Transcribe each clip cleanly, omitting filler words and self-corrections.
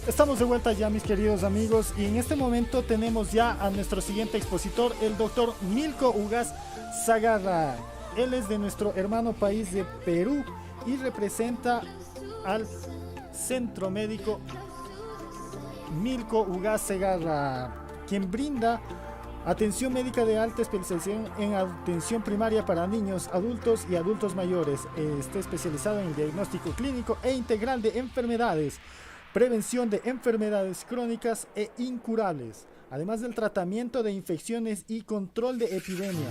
Estamos de vuelta ya, mis queridos amigos, y en este momento tenemos ya a nuestro siguiente expositor, el doctor Milko Ugaz Zagarra. Él es de nuestro hermano país de Perú y representa al Centro Médico Milko Ugaz Zagarra, quien brinda atención médica de alta especialización en atención primaria para niños, adultos y adultos mayores. Está especializado en el diagnóstico clínico e integral de enfermedades, prevención de enfermedades crónicas e incurables, además del tratamiento de infecciones y control de epidemia.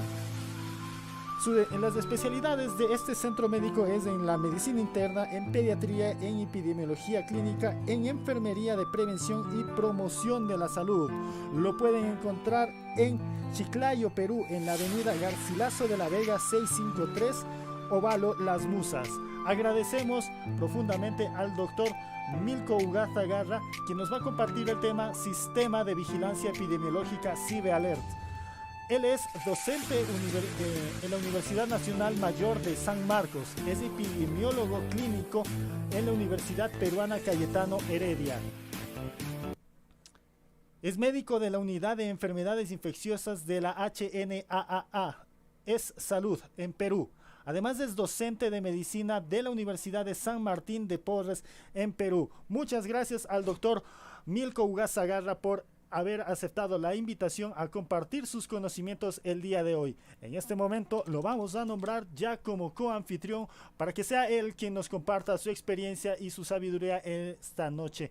En las especialidades de este centro médico es en la medicina interna, en pediatría, en epidemiología clínica, en enfermería de prevención y promoción de la salud. Lo pueden encontrar en Chiclayo, Perú, en la avenida Garcilaso de la Vega 653, Ovalo Las Musas. Agradecemos profundamente al doctor Milko Ugaz Zagarra, quien nos va a compartir el tema Sistema de Vigilancia Epidemiológica CIVE-Alert. Él es docente en la Universidad Nacional Mayor de San Marcos. Es epidemiólogo clínico en la Universidad Peruana Cayetano Heredia. Es médico de la Unidad de Enfermedades Infecciosas de la HNAAA. Es Salud en Perú. Además es docente de medicina de la Universidad de San Martín de Porres en Perú. Muchas gracias al doctor Milko Ugaz Zagarra por haber aceptado la invitación a compartir sus conocimientos el día de hoy. En este momento lo vamos a nombrar ya como coanfitrión para que sea él quien nos comparta su experiencia y su sabiduría esta noche.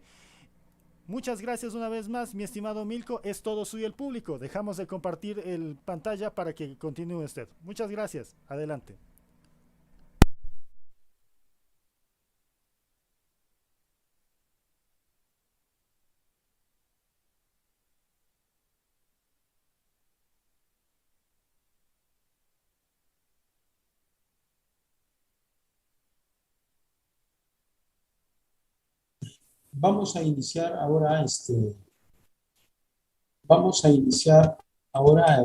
Muchas gracias una vez más, mi estimado Milko. Es todo suyo el público. Dejamos de compartir el pantalla para que continúe usted. Muchas gracias. Adelante. Vamos a iniciar ahora, vamos a iniciar ahora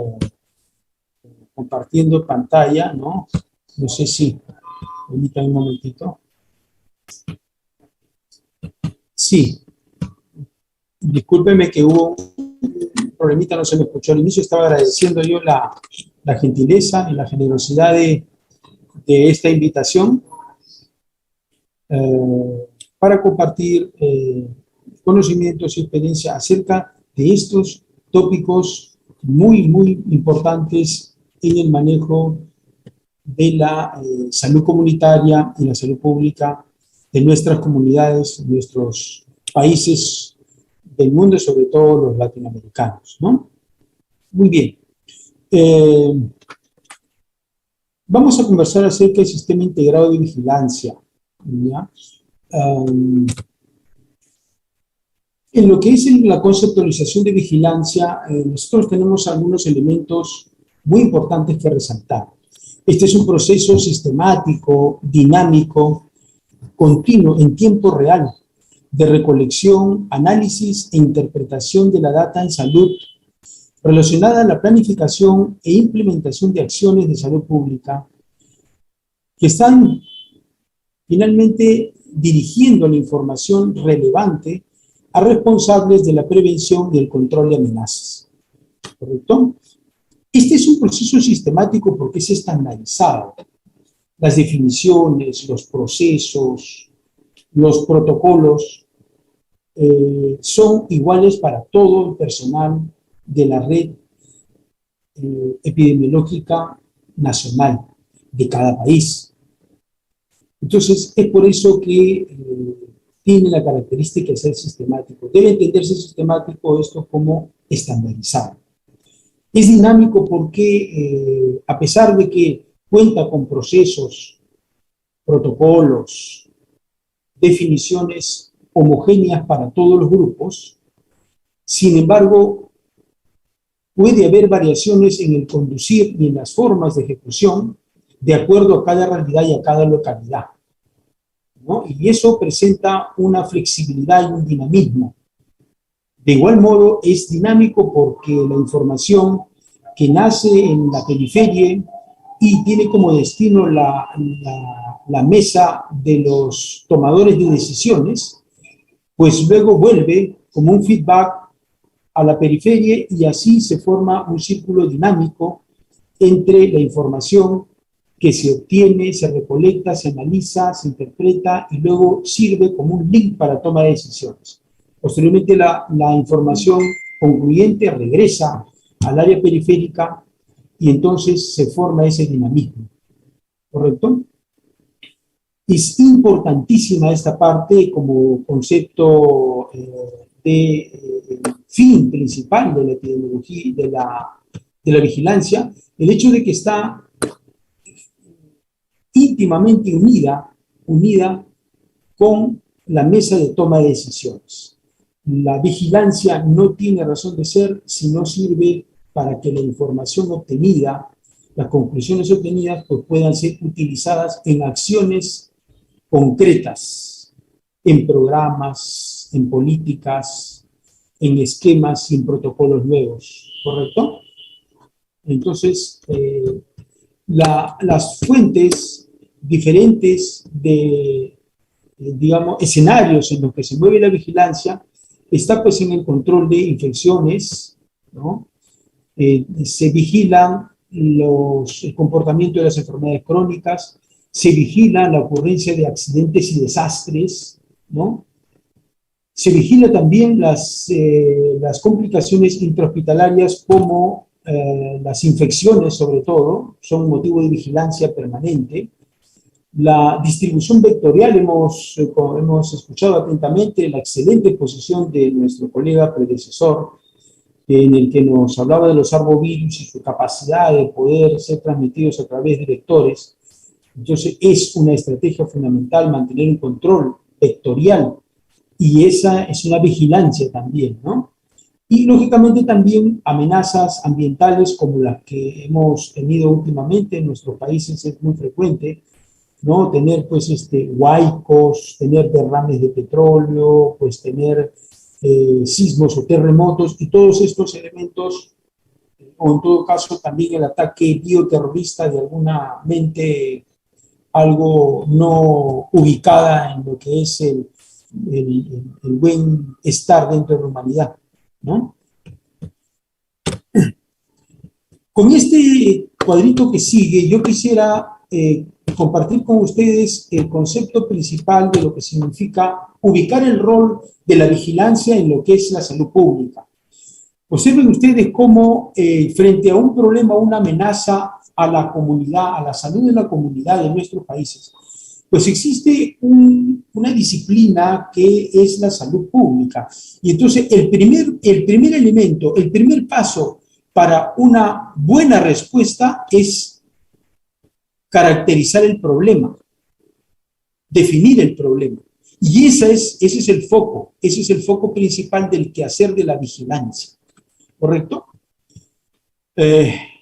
compartiendo pantalla, ¿no? No sé si, permítame un momentito. Sí, discúlpeme que hubo un problemita, no se me escuchó al inicio. Estaba agradeciendo yo la gentileza y la generosidad de esta invitación para compartir conocimientos y experiencia acerca de estos tópicos muy, muy importantes en el manejo de la salud comunitaria y la salud pública de nuestras comunidades, nuestros países del mundo, sobre todo los latinoamericanos, ¿no? Muy bien. Vamos a conversar acerca del sistema integrado de vigilancia, ¿ya? En lo que es la conceptualización de vigilancia, nosotros tenemos algunos elementos muy importantes que resaltar. Este es un proceso sistemático, dinámico, continuo, en tiempo real, de recolección, análisis e interpretación de la data en salud relacionada a la planificación e implementación de acciones de salud pública que están finalmente dirigiendo la información relevante a responsables de la prevención y el control de amenazas. ¿Correcto? Este es un proceso sistemático porque es estandarizado. Las definiciones, los procesos, los protocolos son iguales para todo el personal de la red epidemiológica nacional de cada país. Entonces, es por eso que tiene la característica de ser sistemático. Debe entenderse sistemático esto como estandarizado. Es dinámico porque, a pesar de que cuenta con procesos, protocolos, definiciones homogéneas para todos los grupos, sin embargo, puede haber variaciones en el conducir y en las formas de ejecución de acuerdo a cada realidad y a cada localidad, ¿no? Y eso presenta una flexibilidad y un dinamismo. De igual modo, es dinámico porque la información que nace en la periferia y tiene como destino la mesa de los tomadores de decisiones, pues luego vuelve como un feedback a la periferia y así se forma un círculo dinámico entre la información que se obtiene, se recolecta, se analiza, se interpreta y luego sirve como un link para toma de decisiones. Posteriormente la información concluyente regresa al área periférica y entonces se forma ese dinamismo, ¿correcto? Es importantísima esta parte como concepto de fin principal de la epidemiología, de la vigilancia, el hecho de que está íntimamente unida con la mesa de toma de decisiones. La vigilancia no tiene razón de ser si no sirve para que la información obtenida, las conclusiones obtenidas, pues puedan ser utilizadas en acciones concretas, en programas, en políticas, en esquemas y en protocolos nuevos, ¿correcto? Entonces, las fuentes diferentes de, digamos, escenarios en los que se mueve la vigilancia está pues en el control de infecciones, ¿no? Se vigilan el comportamiento de las enfermedades crónicas, se vigila la ocurrencia de accidentes y desastres, ¿no? Se vigila también las complicaciones intrahospitalarias como las infecciones, sobre todo, son motivo de vigilancia permanente. La distribución vectorial, hemos escuchado atentamente la excelente exposición de nuestro colega predecesor, en el que nos hablaba de los arbovirus y su capacidad de poder ser transmitidos a través de vectores. Entonces, es una estrategia fundamental mantener un control vectorial y esa es una vigilancia también, ¿no? Y, lógicamente, también amenazas ambientales como las que hemos tenido últimamente en nuestros países es muy frecuente, ¿no? Tener, pues, huaicos, tener derrames de petróleo, pues, tener sismos o terremotos, y todos estos elementos, o en todo caso también el ataque bioterrorista de alguna mente algo no ubicada en lo que es el buen estar dentro de la humanidad, ¿no? Con este cuadrito que sigue, yo quisiera compartir con ustedes el concepto principal de lo que significa ubicar el rol de la vigilancia en lo que es la salud pública. Observen ustedes cómo frente a un problema, una amenaza a la comunidad, a la salud de la comunidad de nuestros países, pues existe una disciplina que es la salud pública. Y entonces el primer elemento, el primer paso para una buena respuesta es caracterizar el problema, definir el problema. Y ese es el foco principal del quehacer de la vigilancia, ¿correcto?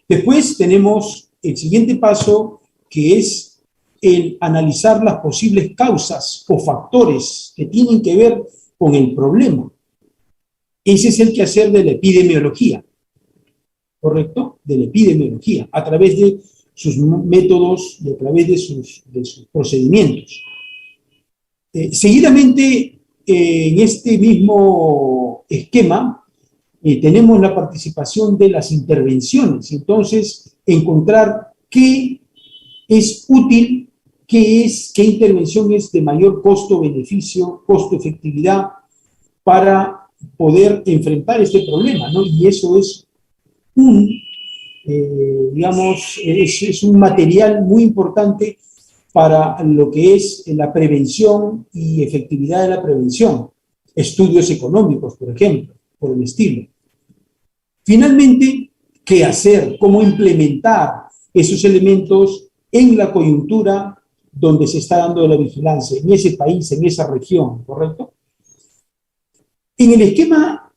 Después tenemos el siguiente paso, que es el analizar las posibles causas o factores que tienen que ver con el problema. Ese es el quehacer de la epidemiología, ¿correcto? De la epidemiología, a través de sus métodos y a través de sus procedimientos. Seguidamente, en este mismo esquema, tenemos la participación de las intervenciones. Entonces, encontrar qué es útil, qué intervención es de mayor costo-beneficio, costo-efectividad para poder enfrentar este problema, ¿no? Y eso es es un material muy importante para lo que es la prevención y efectividad de la prevención. Estudios económicos, por ejemplo, por el estilo. Finalmente, ¿qué hacer? ¿Cómo implementar esos elementos en la coyuntura donde se está dando la vigilancia, en ese país, en esa región, ¿correcto? En el esquema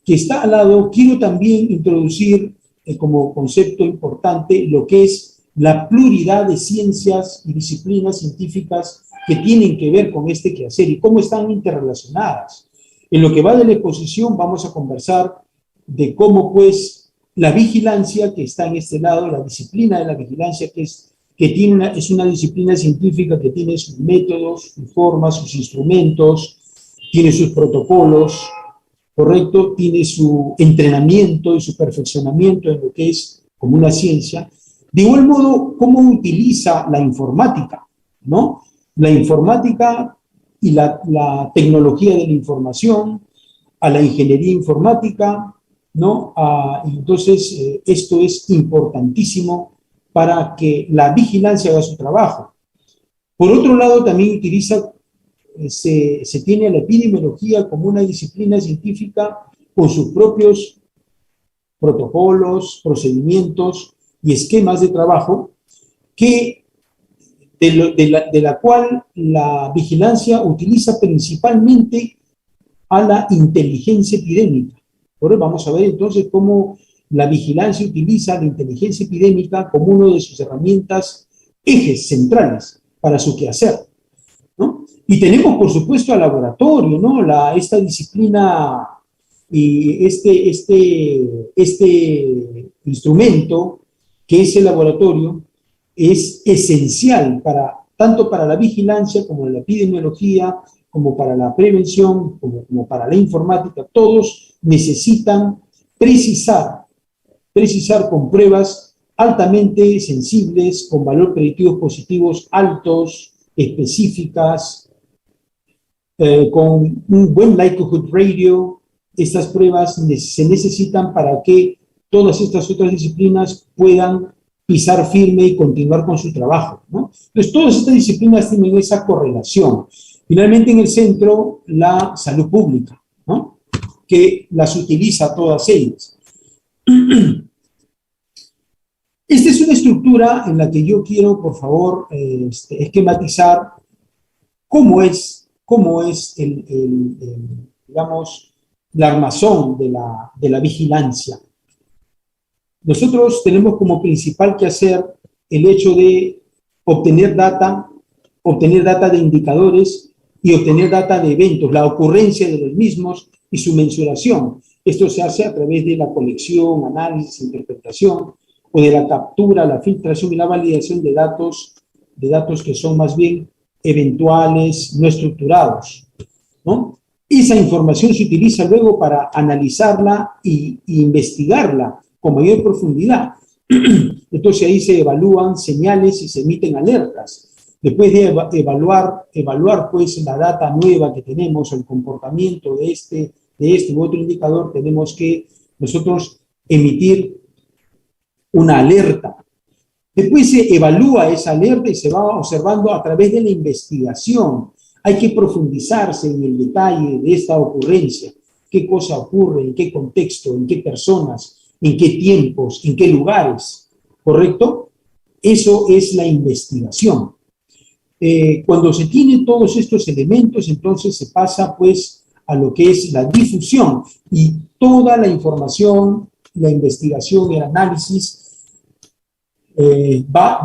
que está al lado, quiero también introducir como concepto importante lo que es la pluralidad de ciencias y disciplinas científicas que tienen que ver con este quehacer y cómo están interrelacionadas. En lo que va de la exposición vamos a conversar de cómo, pues, la vigilancia que está en este lado, la disciplina de la vigilancia es una disciplina científica que tiene sus métodos, sus formas, sus instrumentos, tiene sus protocolos, ¿correcto? Tiene su entrenamiento y su perfeccionamiento en lo que es como una ciencia. De igual modo, ¿cómo utiliza la informática, ¿no? La informática y la tecnología de la información, a la ingeniería informática, ¿no? Entonces, esto es importantísimo para que la vigilancia haga su trabajo. Por otro lado, también se tiene a la epidemiología como una disciplina científica con sus propios protocolos, procedimientos y esquemas de trabajo de la cual la vigilancia utiliza principalmente a la inteligencia epidémica. Ahora vamos a ver entonces cómo la vigilancia utiliza la inteligencia epidémica como una de sus herramientas, ejes centrales para su quehacer, ¿no? Y tenemos, por supuesto, al laboratorio, ¿no? Esta disciplina y este instrumento que es el laboratorio es esencial tanto para la vigilancia como en la epidemiología, como para la prevención, como para la informática. Todos necesitan precisar con pruebas altamente sensibles, con valor predictivos positivos altos, específicas, con un buen likelihood radio. Estas pruebas se necesitan para que todas estas otras disciplinas puedan pisar firme y continuar con su trabajo, ¿no? Entonces, todas estas disciplinas tienen esa correlación. Finalmente, en el centro, la salud pública, ¿no? Que las utiliza todas ellas. Esta es una estructura en la que yo quiero, por favor, esquematizar cómo es digamos, la armazón de la vigilancia. Nosotros tenemos como principal quehacer el hecho de obtener data de indicadores y obtener data de eventos, la ocurrencia de los mismos y su mensuración. Esto se hace a través de la colección, análisis, interpretación, o de la captura, la filtración y la validación de datos que son más bien eventuales, no estructurados, ¿no? Esa información se utiliza luego para analizarla e investigarla con mayor profundidad. Entonces ahí se evalúan señales y se emiten alertas. Después de evaluar pues la data nueva que tenemos, el comportamiento de este u otro indicador, tenemos que nosotros emitir una alerta. Después se evalúa esa alerta y se va observando a través de la investigación. Hay que profundizarse en el detalle de esta ocurrencia. ¿Qué cosa ocurre? ¿En qué contexto? ¿En qué personas? ¿En qué tiempos? ¿En qué lugares? ¿Correcto? Eso es la investigación. Cuando se tienen todos estos elementos, entonces se pasa pues a lo que es la difusión y toda la información, la investigación, el análisis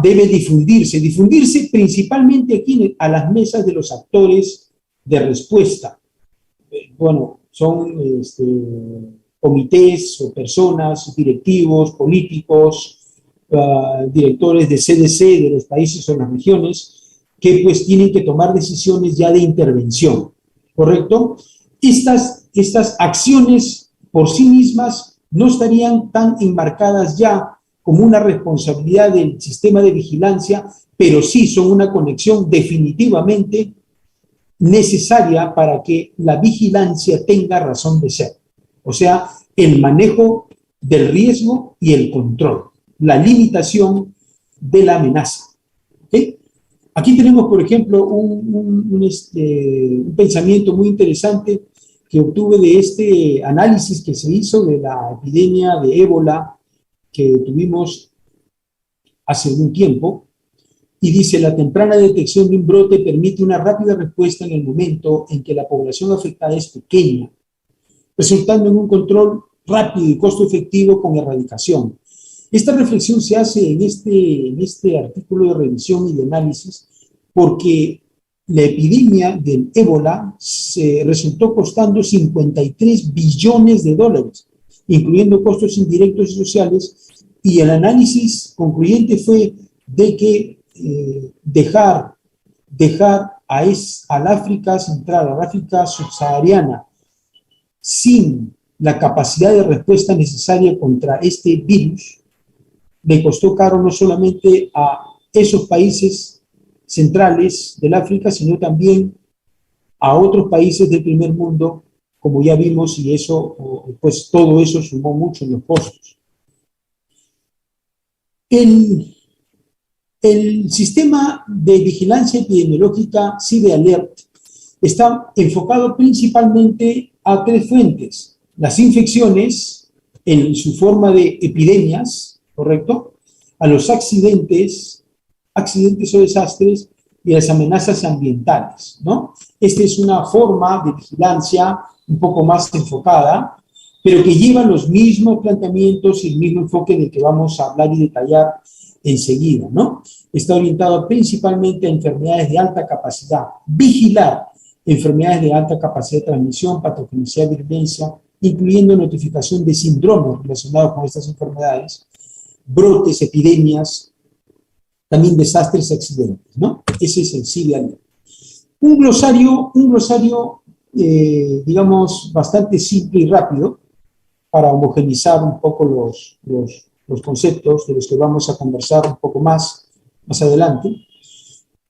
debe difundirse principalmente aquí a las mesas de los actores de respuesta. Bueno, son comités o personas, directivos, políticos, directores de CDC de los países o las regiones, que pues tienen que tomar decisiones ya de intervención, ¿correcto? Estas acciones por sí mismas no estarían tan enmarcadas ya como una responsabilidad del sistema de vigilancia, pero sí son una conexión definitivamente necesaria para que la vigilancia tenga razón de ser. O sea, el manejo del riesgo y el control, la limitación de la amenaza. ¿Okay? Aquí tenemos, por ejemplo, un pensamiento muy interesante que obtuve de este análisis que se hizo de la epidemia de ébola que tuvimos hace un tiempo, y dice: la temprana detección de un brote permite una rápida respuesta en el momento en que la población afectada es pequeña, resultando en un control rápido y costo efectivo con erradicación. Esta reflexión se hace en este artículo de revisión y de análisis porque la epidemia del ébola resultó costando 53 billones de dólares, incluyendo costos indirectos y sociales, y el análisis concluyente fue de que dejar al África Central, al África subsahariana, sin la capacidad de respuesta necesaria contra este virus, le costó caro no solamente a esos países centrales del África, sino también a otros países del primer mundo, como ya vimos, y eso, pues todo eso sumó mucho en los costos. El sistema de vigilancia epidemiológica CIVIALERT está enfocado principalmente a tres fuentes: las infecciones en su forma de epidemias, ¿correcto?, a los accidentes o desastres y a las amenazas ambientales, ¿no? Esta es una forma de vigilancia un poco más enfocada, pero que lleva los mismos planteamientos y el mismo enfoque del que vamos a hablar y detallar enseguida, ¿no? Está orientado principalmente a enfermedades de alta capacidad, vigilar enfermedades de alta capacidad de transmisión, patogenicidad, virulencia, incluyendo notificación de síndromes relacionados con estas enfermedades, brotes, epidemias, también desastres y accidentes, ¿no? Ese es el CIVIALERT. Un glosario, digamos, bastante simple y rápido para homogeneizar un poco los conceptos de los que vamos a conversar un poco más adelante.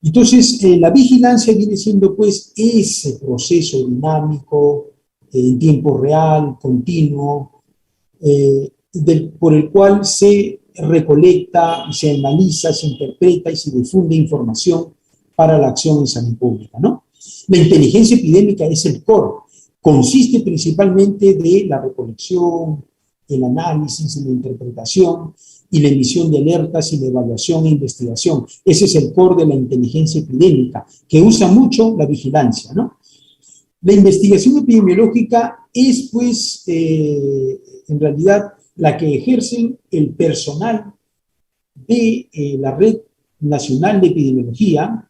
Entonces, la vigilancia viene siendo, pues, ese proceso dinámico, en tiempo real, continuo, por el cual se recolecta, se analiza, se interpreta y se difunde información para la acción en salud pública, ¿no? La inteligencia epidémica es el core, consiste principalmente de la recolección, el análisis, la interpretación y la emisión de alertas y la evaluación e investigación. Ese es el core de la inteligencia epidémica, que usa mucho la vigilancia, ¿no? La investigación epidemiológica es, pues, en realidad, la que ejercen el personal de la Red Nacional de Epidemiología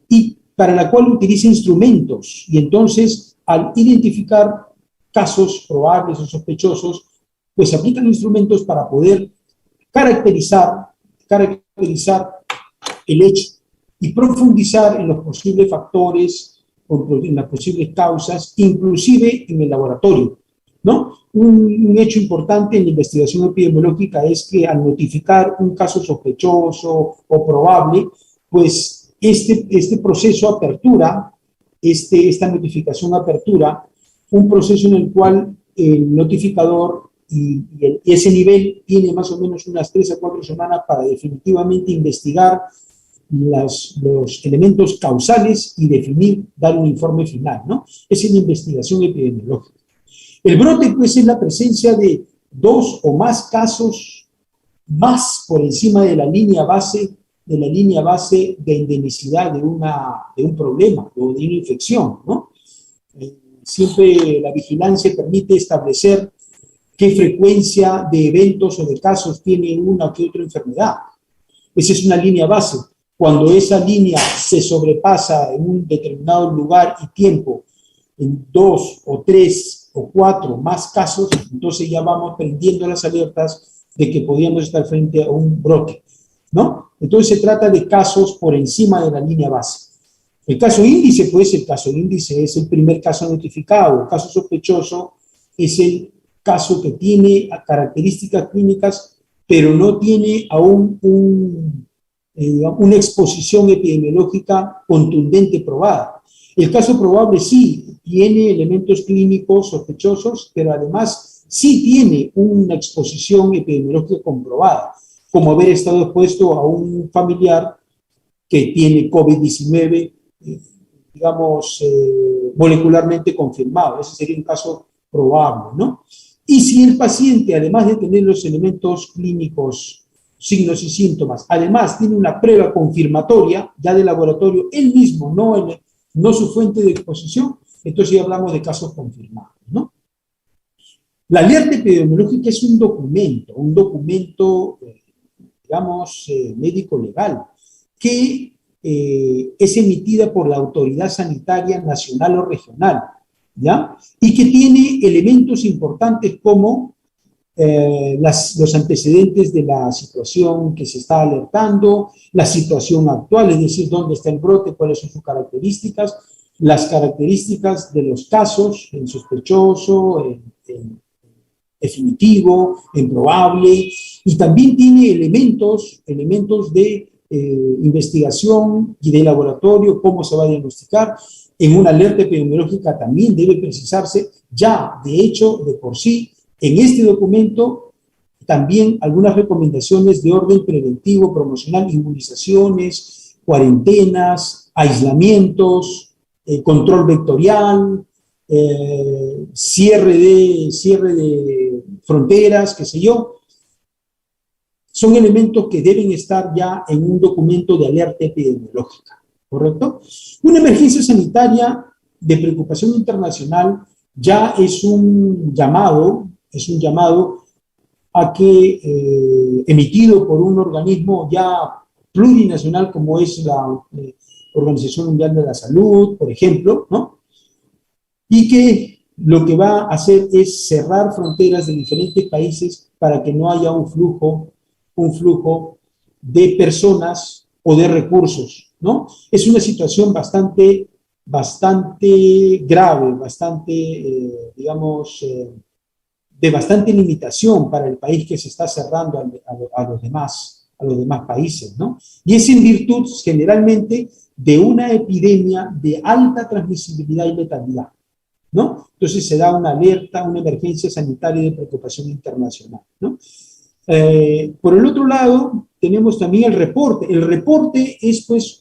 y para la cual utiliza instrumentos. Y entonces, al identificar casos probables o sospechosos, pues se aplican instrumentos para poder caracterizar el hecho y profundizar en los posibles factores, en las posibles causas, inclusive en el laboratorio, ¿no? Un hecho importante en la investigación epidemiológica es que al notificar un caso sospechoso o probable, pues este proceso apertura, esta notificación apertura, un proceso en el cual el notificador y ese nivel tiene más o menos unas 3 a 4 semanas para definitivamente investigar los elementos causales y dar un informe final, ¿no? Esa es la investigación epidemiológica. El brote, pues, es la presencia de 2 o más casos más por encima de la línea base de endemicidad de un problema o de una infección, ¿no? Siempre la vigilancia permite establecer qué frecuencia de eventos o de casos tiene una o qué otra enfermedad. Esa es una línea base. Cuando esa línea se sobrepasa en un determinado lugar y tiempo en 2 o 3 o 4 más casos, entonces ya vamos prendiendo las alertas de que podríamos estar frente a un brote, ¿no? Entonces se trata de casos por encima de la línea base. El caso índice, pues, es el primer caso notificado. El caso sospechoso es el caso que tiene características clínicas, pero no tiene aún una exposición epidemiológica contundente probada. El caso probable sí tiene elementos clínicos sospechosos, pero además sí tiene una exposición epidemiológica comprobada, como haber estado expuesto a un familiar que tiene COVID-19, digamos, molecularmente confirmado. Ese sería un caso probable, ¿no? Y si el paciente, además de tener los elementos clínicos, signos y síntomas, además tiene una prueba confirmatoria ya de laboratorio, él mismo, no su fuente de exposición, entonces ya hablamos de casos confirmados, ¿no? La alerta epidemiológica es un documento, digamos, médico-legal, que es emitida por la autoridad sanitaria nacional o regional, ¿ya? Y que tiene elementos importantes como los antecedentes de la situación que se está alertando, la situación actual, es decir, dónde está el brote, cuáles son sus características, las características de los casos, en sospechoso, en definitivo, en probable, y también tiene elementos de investigación y de laboratorio, cómo se va a diagnosticar. En una alerta epidemiológica también debe precisarse ya, de hecho, de por sí, en este documento, también algunas recomendaciones de orden preventivo, promocional, inmunizaciones, cuarentenas, aislamientos, control vectorial, cierre de fronteras, qué sé yo. Son elementos que deben estar ya en un documento de alerta epidemiológica, ¿correcto? Una emergencia sanitaria de preocupación internacional ya es un llamado a que, emitido por un organismo ya plurinacional como es la Organización Mundial de la Salud, por ejemplo, ¿no? Y que lo que va a hacer es cerrar fronteras de diferentes países para que no haya un flujo de personas o de recursos, ¿no? Es una situación bastante grave, de bastante limitación para el país que se está cerrando a los demás países, ¿no? Y es en virtud, generalmente, de una epidemia de alta transmisibilidad y letalidad, ¿no? Entonces se da una alerta, una emergencia sanitaria de preocupación internacional, ¿no? Por el otro lado, tenemos también el reporte. El reporte es pues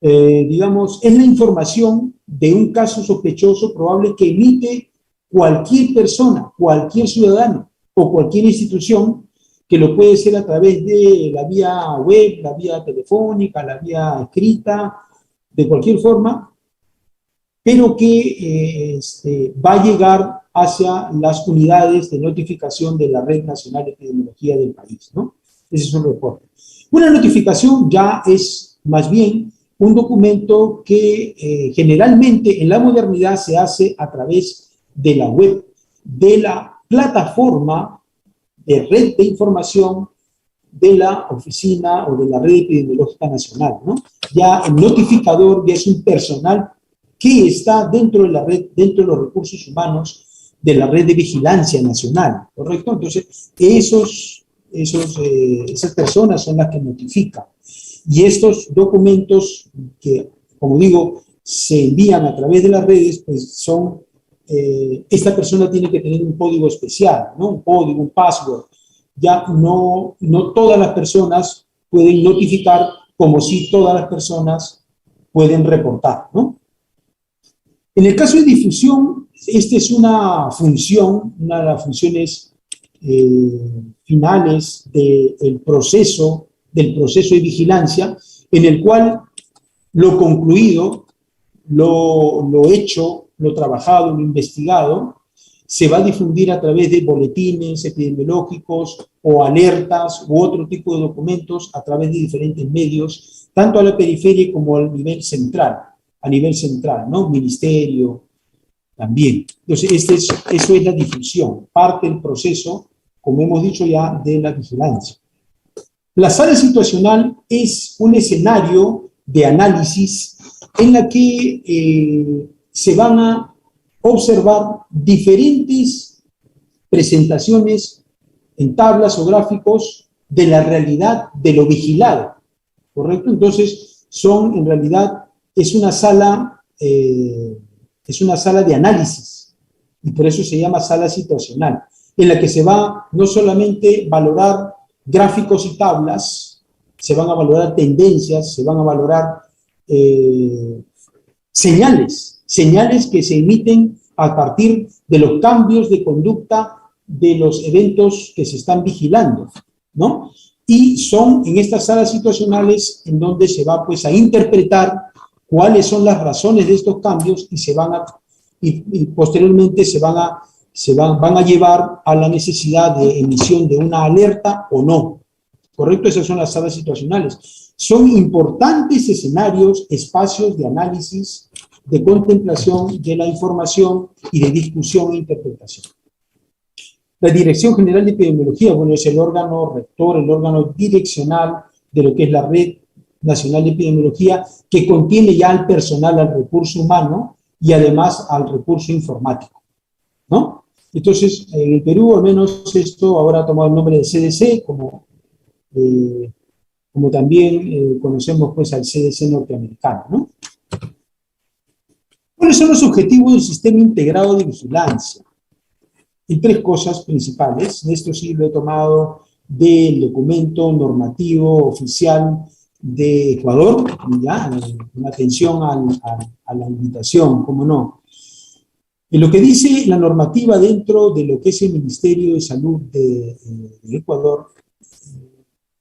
es la información de un caso sospechoso probable que emite cualquier persona, cualquier ciudadano o cualquier institución, que lo puede ser a través de la vía web, la vía telefónica, la vía escrita, de cualquier forma, pero que va a llegar hacia las unidades de notificación de la Red Nacional de Epidemiología del país, ¿no? Ese es un reporte. Una notificación ya es más bien un documento que generalmente en la modernidad se hace a través de la web, de la plataforma de red de información de la oficina o de la red epidemiológica nacional, ¿no? Ya el notificador ya es un personal que está dentro de la red, dentro de los recursos humanos de la red de vigilancia nacional, ¿correcto? Entonces, esas personas son las que notifican. Y estos documentos que, como digo, se envían a través de las redes, pues son, esta persona tiene que tener un código especial, ¿no? Un código, un password. Ya no todas las personas pueden notificar como si todas las personas pueden reportar, ¿no? En el caso de difusión, esta es una función, una de las funciones finales del proceso de vigilancia, en el cual lo concluido, lo hecho, lo trabajado, lo investigado, se va a difundir a través de boletines epidemiológicos o alertas u otro tipo de documentos a través de diferentes medios, tanto a la periferia como al nivel central, ¿no? Ministerio también. Entonces, eso es la difusión, parte del proceso, como hemos dicho ya, de la vigilancia. La sala situacional es un escenario de análisis en la que se van a observar diferentes presentaciones en tablas o gráficos de la realidad de lo vigilado, ¿correcto? Entonces, en realidad, es una sala de análisis, y por eso se llama sala situacional, en la que se va no solamente valorar gráficos y tablas, se van a valorar tendencias, se van a valorar señales que se emiten a partir de los cambios de conducta de los eventos que se están vigilando, ¿no? Y son en estas salas situacionales en donde se va pues a interpretar cuáles son las razones de estos cambios y posteriormente van a llevar a la necesidad de emisión de una alerta o no, ¿correcto? Esas son las salas situacionales. Son importantes escenarios, espacios de análisis, de contemplación de la información y de discusión e interpretación. La Dirección General de Epidemiología, bueno, es el órgano rector, el órgano direccional de lo que es la Red Nacional de Epidemiología, que contiene ya al personal, al recurso humano y además al recurso informático, ¿no? Entonces, en el Perú, al menos esto ahora ha tomado el nombre de CDC, como también conocemos pues al CDC norteamericano, ¿no? ¿Cuáles son los objetivos del Sistema Integrado de Vigilancia? Y tres cosas principales. Esto sí lo he tomado del documento normativo oficial de Ecuador, ya, en atención a la invitación, cómo no. En lo que dice la normativa dentro de lo que es el Ministerio de Salud de Ecuador,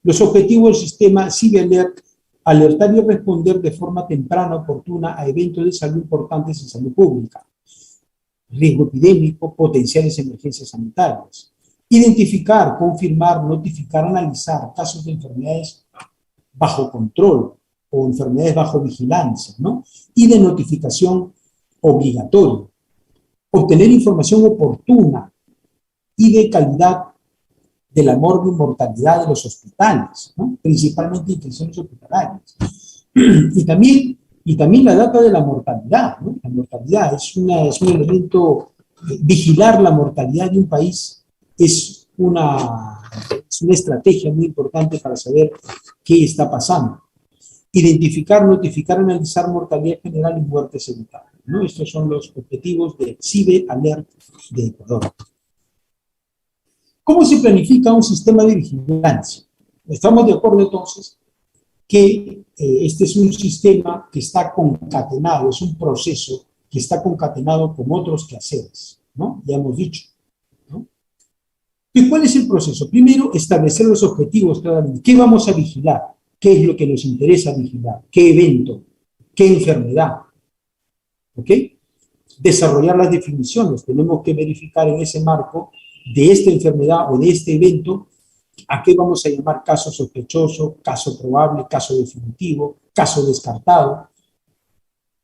los objetivos del sistema CIVIALERT: alertar y responder de forma temprana, oportuna a eventos de salud importantes en salud pública, riesgo epidémico, potenciales emergencias sanitarias, identificar, confirmar, notificar, analizar casos de enfermedades bajo control o enfermedades bajo vigilancia, ¿no? Y de notificación obligatoria, obtener información oportuna y de calidad de la morgue y mortalidad de los hospitales, ¿no? Principalmente infecciones hospitalarias. Y también la data de la mortalidad, ¿no? La mortalidad es un elemento, vigilar la mortalidad de un país es una estrategia muy importante para saber qué está pasando. Identificar, notificar, analizar mortalidad general y muertes evitables, ¿no? Estos son los objetivos de CIVIALERT de Ecuador. ¿Cómo se planifica un sistema de vigilancia? Estamos de acuerdo entonces que este es un sistema que está concatenado, es un proceso que está concatenado con otros quehaceres, ¿no? Ya hemos dicho, ¿no? ¿Y cuál es el proceso? Primero, establecer los objetivos claramente. ¿Qué vamos a vigilar? ¿Qué es lo que nos interesa vigilar? ¿Qué evento? ¿Qué enfermedad? ¿Ok? Desarrollar las definiciones. Tenemos que verificar en ese marco de esta enfermedad o de este evento a qué vamos a llamar caso sospechoso, caso probable, caso definitivo, caso descartado.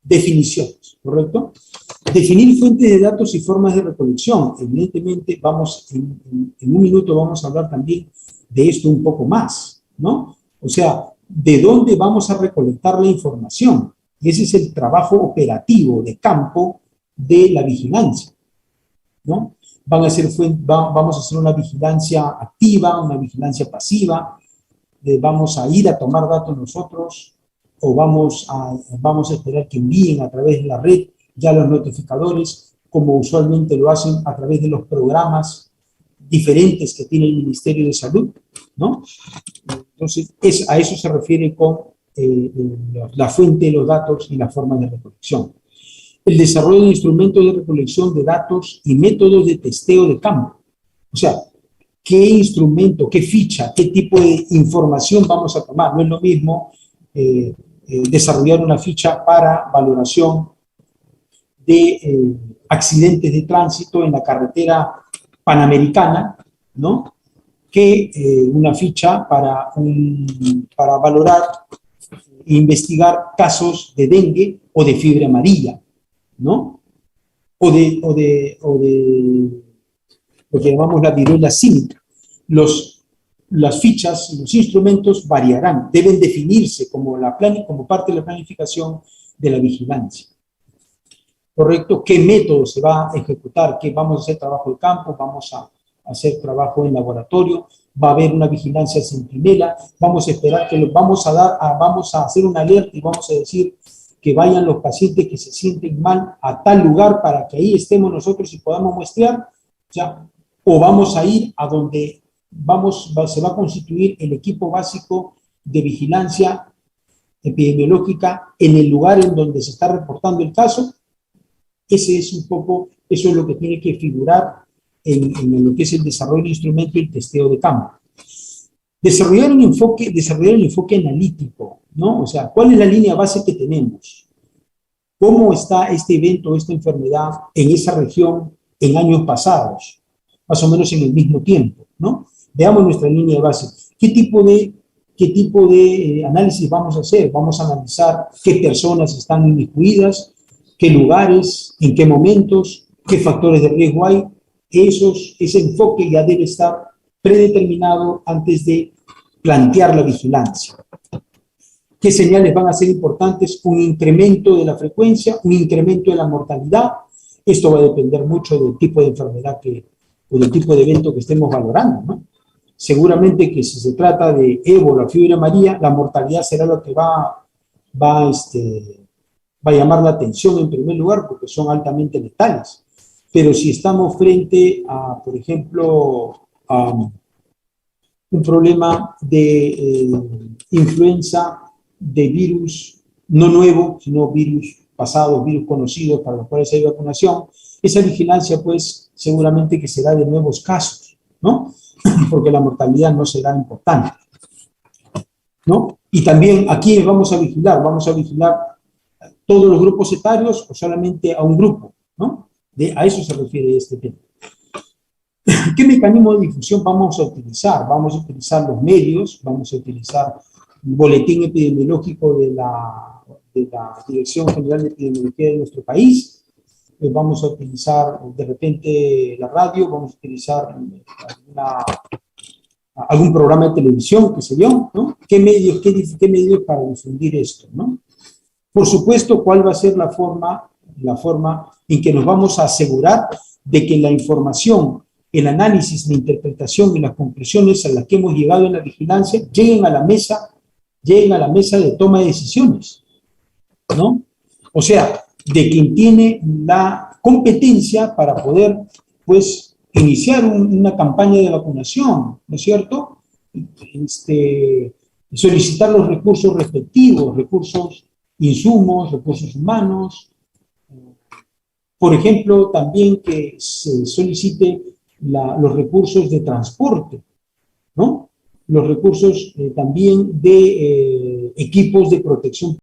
Definiciones, ¿correcto? Definir fuentes de datos y formas de recolección. Evidentemente, en un minuto vamos a hablar también de esto un poco más, ¿no? O sea, ¿de dónde vamos a recolectar la información? Y ese es el trabajo operativo de campo de la vigilancia, ¿no? Vamos a hacer una vigilancia activa, una vigilancia pasiva, vamos a ir a tomar datos nosotros, o vamos a esperar que envíen a través de la red ya los notificadores, como usualmente lo hacen a través de los programas diferentes que tiene el Ministerio de Salud, ¿no? Entonces, a eso se refiere con la fuente de los datos y la forma de recolección. El desarrollo de instrumentos de recolección de datos y métodos de testeo de campo. O sea, ¿qué instrumento, qué ficha, qué tipo de información vamos a tomar? No es lo mismo desarrollar una ficha para valoración de accidentes de tránsito en la carretera panamericana, ¿no? Que una ficha para valorar e investigar casos de dengue o de fiebre amarilla, ¿no? O de lo que llamamos la viruela símica. Las fichas, los instrumentos variarán, deben definirse como parte de la planificación de la vigilancia. ¿Correcto? ¿Qué método se va a ejecutar? ¿Qué vamos a hacer trabajo de campo? ¿Vamos a hacer trabajo en laboratorio? ¿Va a haber una vigilancia centinela? ¿Vamos a esperar vamos a hacer una alerta y vamos a decir que vayan los pacientes que se sienten mal a tal lugar para que ahí estemos nosotros y podamos muestrear? ¿Ya? ¿O vamos a ir a donde se va a constituir el equipo básico de vigilancia epidemiológica en el lugar en donde se está reportando el caso? Eso es lo que tiene que figurar en lo que es el desarrollo del instrumento y el testeo de campo. Desarrollar el enfoque analítico, ¿no? O sea, ¿cuál es la línea base que tenemos? ¿Cómo está este evento, esta enfermedad en esa región en años pasados? Más o menos en el mismo tiempo, ¿no? Veamos nuestra línea de base. ¿Qué tipo de análisis vamos a hacer? Vamos a analizar qué personas están inmiscuidas, qué lugares, en qué momentos, qué factores de riesgo hay, ese enfoque ya debe estar predeterminado antes de plantear la vigilancia. ¿Qué señales van a ser importantes? Un incremento de la frecuencia, un incremento de la mortalidad. Esto va a depender mucho del tipo de enfermedad o del tipo de evento que estemos valorando, ¿no? Seguramente que si se trata de ébola, fiebre amarilla, la mortalidad será lo que va a llamar la atención en primer lugar porque son altamente letales. Pero si estamos frente a, por ejemplo, a un problema de influenza de virus no nuevo, sino virus pasados, virus conocidos para los cuales hay vacunación, esa vigilancia pues seguramente que será de nuevos casos, ¿no? Porque la mortalidad no será importante, ¿no? Y también aquí vamos a vigilar a todos los grupos etarios o solamente a un grupo, ¿no? A eso se refiere este tema. ¿Qué mecanismo de difusión vamos a utilizar? Vamos a utilizar los medios, vamos a utilizar el boletín epidemiológico de la Dirección General de Epidemiología de nuestro país, vamos a utilizar de repente la radio, vamos a utilizar algún programa de televisión, qué sé yo, ¿no? ¿Qué medios para difundir esto, ¿no? Por supuesto, ¿cuál va a ser la forma en que nos vamos a asegurar de que la información, el análisis, la interpretación y las conclusiones a las que hemos llegado en la vigilancia lleguen a la mesa de toma de decisiones, ¿no? O sea, de quien tiene la competencia para poder, pues, iniciar una campaña de vacunación, ¿no es cierto? Solicitar los recursos respectivos, recursos, insumos, recursos humanos. Por ejemplo, también que se solicite los recursos de transporte, ¿no? Los recursos también de equipos de protección